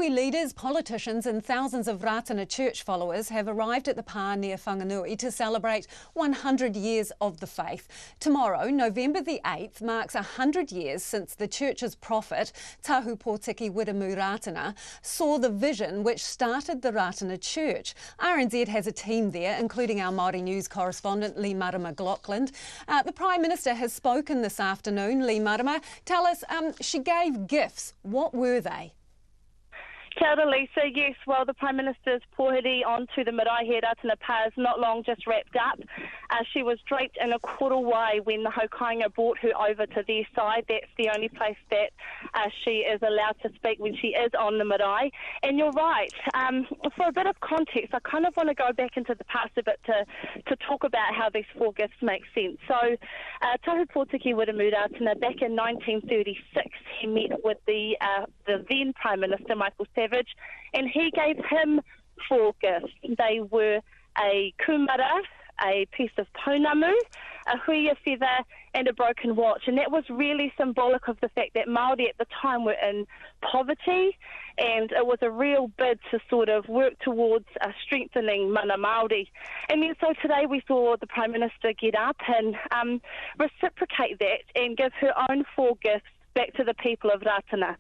Community leaders, politicians and thousands of Ratana church followers have arrived at the pā near Whanganui to celebrate 100 years of the faith. Tomorrow, November the 8th, marks 100 years since the church's prophet, Tahu Pōtiki Wiremu Ratana, saw the vision which started the Ratana Church. RNZ has a team there, including our Māori News correspondent Leigh-Marama McLachlan. The Prime Minister has spoken this afternoon. Leigh-Marama, tell us, she gave gifts. What were they? Kia ora, Lisa. Yes, well, the Prime Minister's pōhiri onto the marae Ratana pā is not long just wrapped up. She was draped in a korowai when the haukainga brought her over to their side. That's the only place that she is allowed to speak when she is on the marae. And you're right, for a bit of context, I kind of want to go back into the past a bit to talk about how these four gifts make sense. So, Tahu Pōtiki Wiremu Ratana, back in 1936, he met with the then Prime Minister, Michael Savage, and he gave him four gifts. They were a kumara, a piece of pounamu, a huia feather and a broken watch, and that was really symbolic of the fact that Māori at the time were in poverty, and it was a real bid to sort of work towards strengthening mana Māori. And then so today we saw the Prime Minister get up and reciprocate that and give her own four gifts back to the people of Ratana.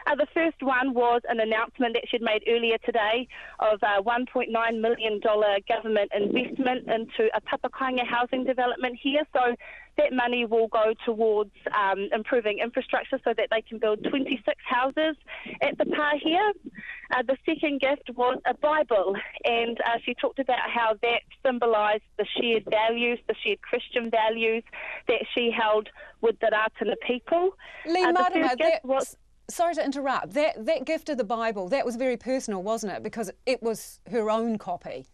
The first one was an announcement that she'd made earlier today of a $1.9 million government investment into a papakainga housing development here. So that money will go towards improving infrastructure so that they can build 26 houses at the pā here. The second gift was a Bible, and she talked about how that symbolised the shared values, the shared Christian values that she held with the Ratana people. Leigh-Marama, sorry to interrupt, that gift of the Bible, that was very personal, wasn't it? Because it was her own copy.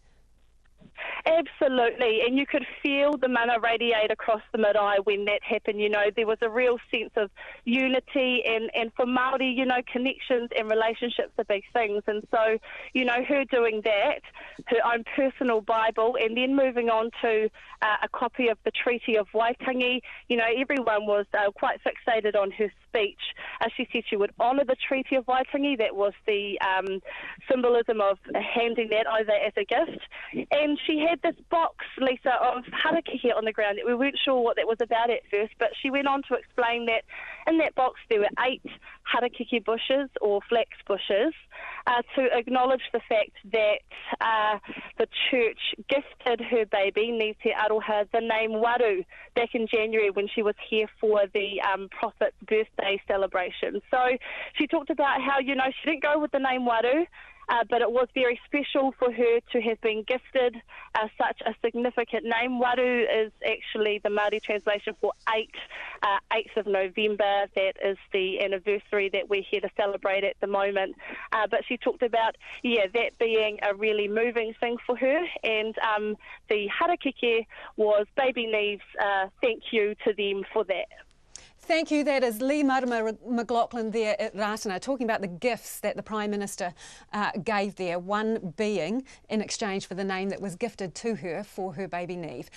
Absolutely, and you could feel the mana radiate across the marae when that happened. You know, there was a real sense of unity, and for Māori, you know, connections and relationships are big things. And so, you know, her doing that, her own personal Bible, and then moving on to a copy of the Treaty of Waitangi, you know, everyone was quite fixated on her speech. She said she would honour the Treaty of Waitangi. That was the symbolism of handing that over as a gift. And she had this box, Lisa, of harakeke on the ground that we weren't sure what that was about at first, but she went on to explain that in that box there were 8 harakeke bushes or flax bushes to acknowledge the fact that the church gifted her baby, Nite Aroha, the name Waru back in January when she was here for the prophet's birthday celebration. So she talked about how, you know, she didn't go with the name Waru, but it was very special for her to have been gifted such a significant name. Waru is actually the Māori translation for 8th of November. That is the anniversary that we're here to celebrate at the moment. But she talked about, that being a really moving thing for her. And the harakeke was Baby Neve's thank you to them for that. Thank you. That is Leigh-Marama McLachlan there at Ratana, talking about the gifts that the Prime Minister gave there, one being in exchange for the name that was gifted to her for her baby Neve.